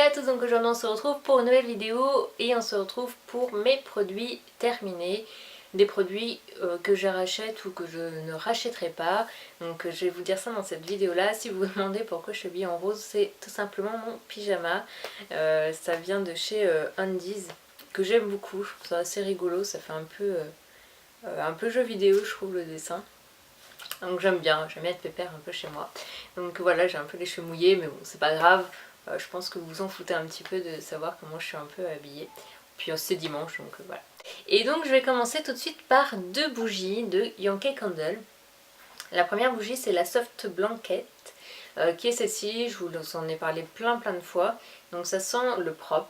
à tous, donc aujourd'hui on se retrouve pour une nouvelle vidéo et on se retrouve pour mes produits terminés. Des produits que je rachète ou que je ne rachèterai pas. Donc je vais vous dire ça dans cette vidéo là. Si vous vous demandez pourquoi je suis habillée en rose, c'est tout simplement mon pyjama. Ça vient de chez Undies, que j'aime beaucoup. Je trouve ça assez rigolo, ça fait un peu jeu vidéo je trouve le dessin. Donc j'aime bien être pépère un peu chez moi. Donc voilà, j'ai un peu les cheveux mouillés, mais bon, c'est pas grave. Je pense que vous vous en foutez un petit peu de savoir comment je suis un peu habillée. Puis c'est dimanche, donc voilà. Et donc je vais commencer tout de suite par deux bougies de Yankee Candle. La première bougie, c'est la Soft Blanket, qui est celle-ci. Je vous en ai parlé plein de fois. Donc ça sent le propre.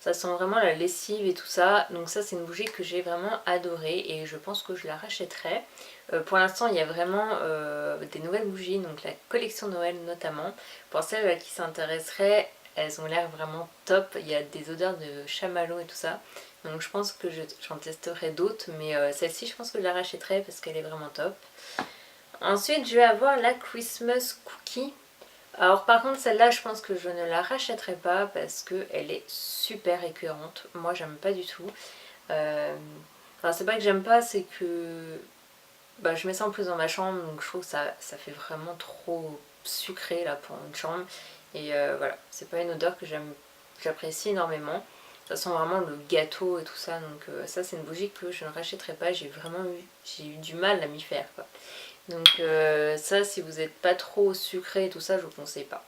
Ça sent vraiment la lessive et tout ça. Donc ça, c'est une bougie que j'ai vraiment adorée et je pense que je la rachèterai. Pour l'instant, il y a vraiment des nouvelles bougies, donc la collection Noël notamment. Pour celles qui s'intéresseraient, elles ont l'air vraiment top. Il y a des odeurs de chamallow et tout ça. Donc je pense que j'en testerai d'autres, mais celle-ci, je pense que je la rachèterai parce qu'elle est vraiment top. Ensuite, je vais avoir la Christmas Cookie. Alors par contre celle-là je pense que je ne la rachèterai pas parce qu'elle est super écœurante. Moi j'aime pas du tout. Enfin c'est pas que j'aime pas, c'est que je mets ça en plus dans ma chambre, donc je trouve que ça fait vraiment trop sucré là pour une chambre. Et voilà, c'est pas une odeur que j'apprécie énormément. Ça sent vraiment le gâteau et tout ça, donc ça c'est une bougie que je ne rachèterai pas. J'ai eu du mal à m'y faire quoi. Donc ça, si vous n'êtes pas trop sucré et tout ça, je vous conseille pas.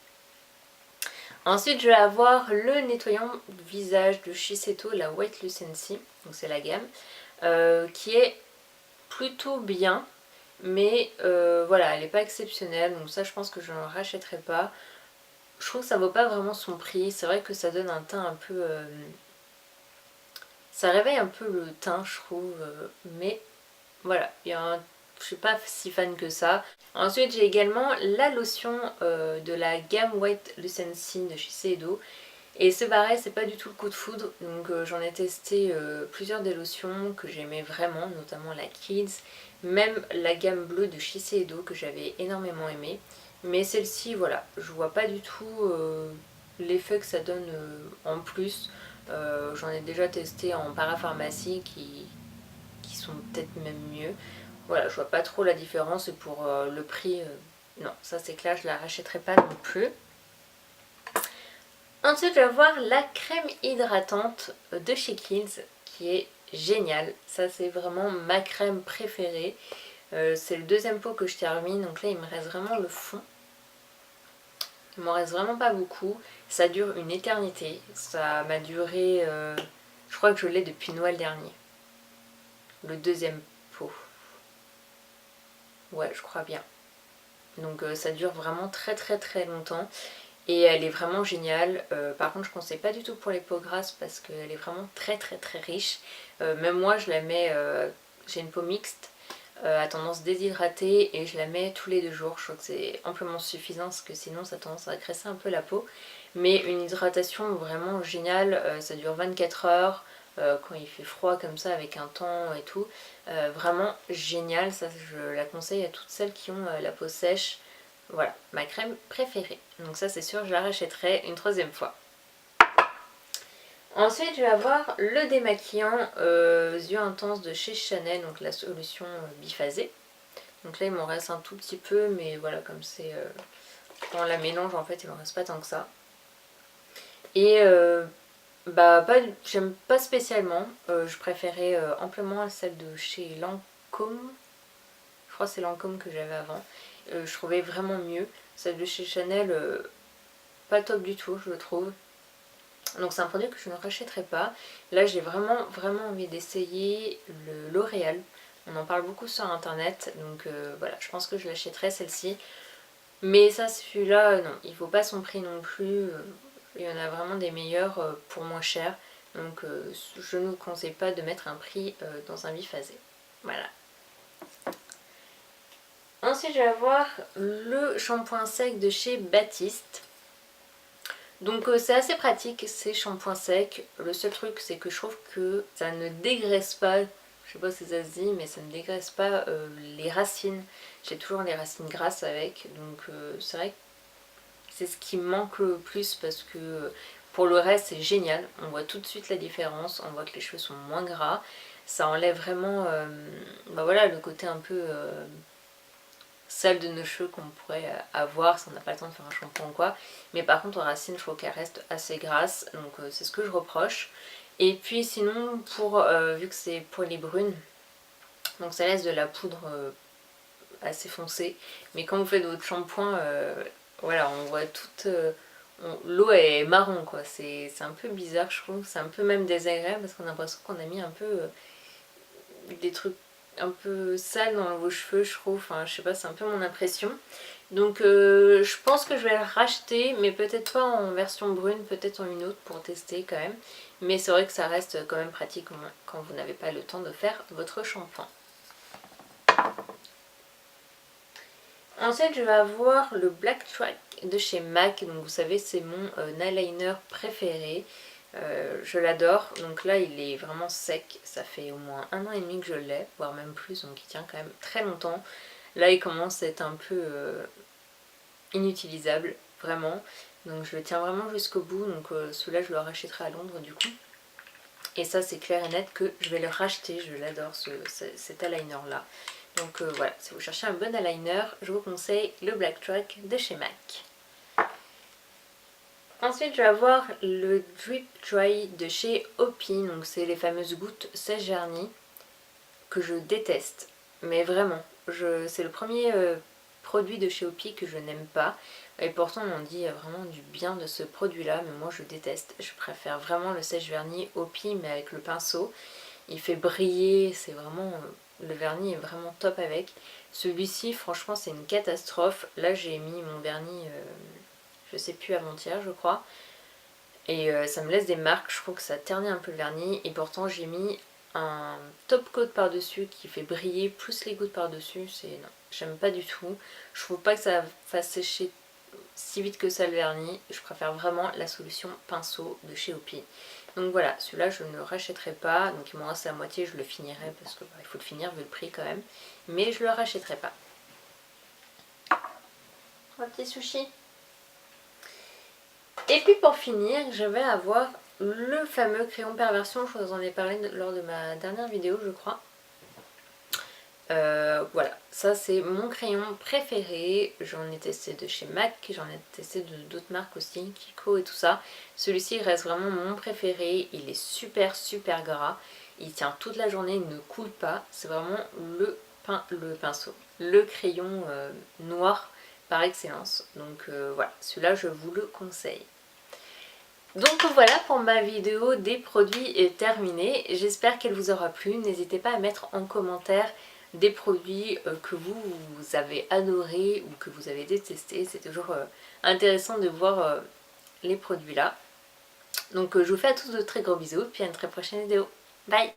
Ensuite, je vais avoir le nettoyant visage de Shiseido, la White Lucency, donc c'est la gamme, qui est plutôt bien, mais voilà, elle n'est pas exceptionnelle, donc ça je pense que je ne rachèterai pas. Je trouve que ça vaut pas vraiment son prix, c'est vrai que ça donne un teint un peu... ça réveille un peu le teint, je trouve, mais voilà, je suis pas si fan que ça. Ensuite j'ai également la lotion de la gamme White Lucency de Shiseido. Et c'est pareil, c'est pas du tout le coup de foudre. Donc j'en ai testé plusieurs des lotions que j'aimais vraiment, notamment la Kids. Même la gamme bleue de Shiseido que j'avais énormément aimé. Mais celle-ci, voilà, je vois pas du tout l'effet que ça donne en plus. J'en ai déjà testé en parapharmacie qui sont peut-être même mieux. Voilà, je vois pas trop la différence et pour le prix, non, ça c'est clair, je la rachèterai pas non plus. Ensuite, je vais avoir la crème hydratante de chez Kiehl's qui est géniale. Ça, c'est vraiment ma crème préférée. C'est le deuxième pot que je termine, donc là, il me reste vraiment le fond. Il m'en reste vraiment pas beaucoup. Ça dure une éternité. Ça m'a duré, je crois que je l'ai depuis Noël dernier. Le deuxième pot. Ouais, je crois bien. Donc ça dure vraiment très longtemps. Et elle est vraiment géniale. Par contre je ne conseille pas du tout pour les peaux grasses parce qu'elle est vraiment très riche. Même moi je la mets, j'ai une peau mixte à tendance déshydratée et je la mets tous les 2 jours. Je trouve que c'est amplement suffisant parce que sinon ça a tendance à graisser un peu la peau. Mais une hydratation vraiment géniale, ça dure 24 heures. Quand il fait froid comme ça avec un temps et tout, vraiment génial. Ça je la conseille à toutes celles qui ont la peau sèche. Voilà, ma crème préférée. Donc ça c'est sûr, je la rachèterai une 3e fois. Ensuite je vais avoir le démaquillant yeux intense de chez Chanel, donc la solution biphasée. Donc là il m'en reste un tout petit peu, mais voilà, comme c'est... quand on la mélange en fait il m'en reste pas tant que ça. Et j'aime pas spécialement, je préférais amplement celle de chez Lancôme. Je crois que c'est Lancôme que j'avais avant. Je trouvais vraiment mieux. Celle de chez Chanel, pas top du tout je trouve. Donc c'est un produit que je ne rachèterai pas. Là j'ai vraiment envie d'essayer le L'Oréal. On en parle beaucoup sur internet, donc voilà, je pense que je l'achèterai celle-ci. Mais ça, celui-là, non, il faut pas son prix non plus. Il y en a vraiment des meilleurs pour moins cher. Donc je ne vous conseille pas de mettre un prix dans un biphasé. Voilà. Ensuite je vais avoir le shampoing sec de chez Baptiste. Donc c'est assez pratique ces shampoings secs. Le seul truc c'est que je trouve que ça ne dégraisse pas, je sais pas si ça se dit, mais ça ne dégraisse pas les racines. J'ai toujours les racines grasses avec, donc c'est vrai que c'est ce qui me manque le plus parce que Pour le reste c'est génial, on voit tout de suite la différence, on voit que les cheveux sont moins gras, ça enlève vraiment bah voilà, le côté un peu sale de nos cheveux qu'on pourrait avoir si on n'a pas le temps de faire un shampoing ou quoi. Mais par contre aux racines je trouve qu'elles restent assez grasses, donc c'est ce que je reproche. Et puis sinon vu que c'est pour les brunes, donc ça laisse de la poudre assez foncée. Mais quand vous faites votre shampoing, voilà, on voit toute... l'eau est marron quoi, c'est un peu bizarre je trouve, c'est un peu même désagréable parce qu'on a l'impression qu'on a mis un peu des trucs un peu sales dans vos cheveux je trouve, enfin je sais pas, c'est un peu mon impression. Donc je pense que je vais le racheter, mais peut-être pas en version brune, peut-être en une autre pour tester quand même. Mais c'est vrai que ça reste quand même pratique quand vous n'avez pas le temps de faire votre shampoing. Ensuite je vais avoir le Black Track de chez MAC, donc vous savez c'est mon eyeliner préféré. Je l'adore, donc là il est vraiment sec, ça fait au moins 1 an et demi que je l'ai, voire même plus, donc il tient quand même très longtemps. Là il commence à être un peu inutilisable, vraiment, donc je le tiens vraiment jusqu'au bout, donc celui-là je le rachèterai à Londres du coup. Et ça c'est clair et net que je vais le racheter, je l'adore cet eyeliner là. Donc voilà, si vous cherchez un bon eyeliner, je vous conseille le Black Track de chez MAC. Ensuite je vais avoir le Drip Dry de chez Hopi, donc c'est les fameuses gouttes sèche vernis que je déteste, mais vraiment, c'est le premier produit de chez Hopi que je n'aime pas, et pourtant on dit vraiment du bien de ce produit là, mais moi je déteste, je préfère vraiment le sèche vernis Hopi mais avec le pinceau, il fait briller, c'est vraiment, le vernis est vraiment top avec. Celui-ci franchement c'est une catastrophe, là j'ai mis mon vernis je sais plus avant-hier je crois, et ça me laisse des marques, je trouve que ça ternit un peu le vernis, et pourtant j'ai mis un top coat par dessus qui fait briller plus les gouttes par dessus, c'est non, j'aime pas du tout, je trouve pas que ça fasse sécher si vite que ça le vernis, je préfère vraiment la solution pinceau de chez Hopi. Donc voilà, celui-là je ne le rachèterai pas, donc il m'en reste la moitié, je le finirai parce que il faut le finir vu le prix quand même, mais je le rachèterai pas. Un petit sushi. Et puis pour finir, je vais avoir le fameux crayon perversion, je vous en ai parlé lors de ma dernière vidéo je crois. Voilà, ça c'est mon crayon préféré, j'en ai testé de chez MAC, j'en ai testé de d'autres marques aussi, Kiko et tout ça. Celui-ci reste vraiment mon préféré, il est super gras, il tient toute la journée, il ne coule pas, c'est vraiment le pinceau, le crayon noir par excellence. Donc voilà, celui-là je vous le conseille. Donc voilà pour ma vidéo des produits terminée, j'espère qu'elle vous aura plu, n'hésitez pas à mettre en commentaire des produits que vous avez adorés ou que vous avez détestés, c'est toujours intéressant de voir les produits là. Donc je vous fais à tous de très gros bisous, puis à une très prochaine vidéo, bye!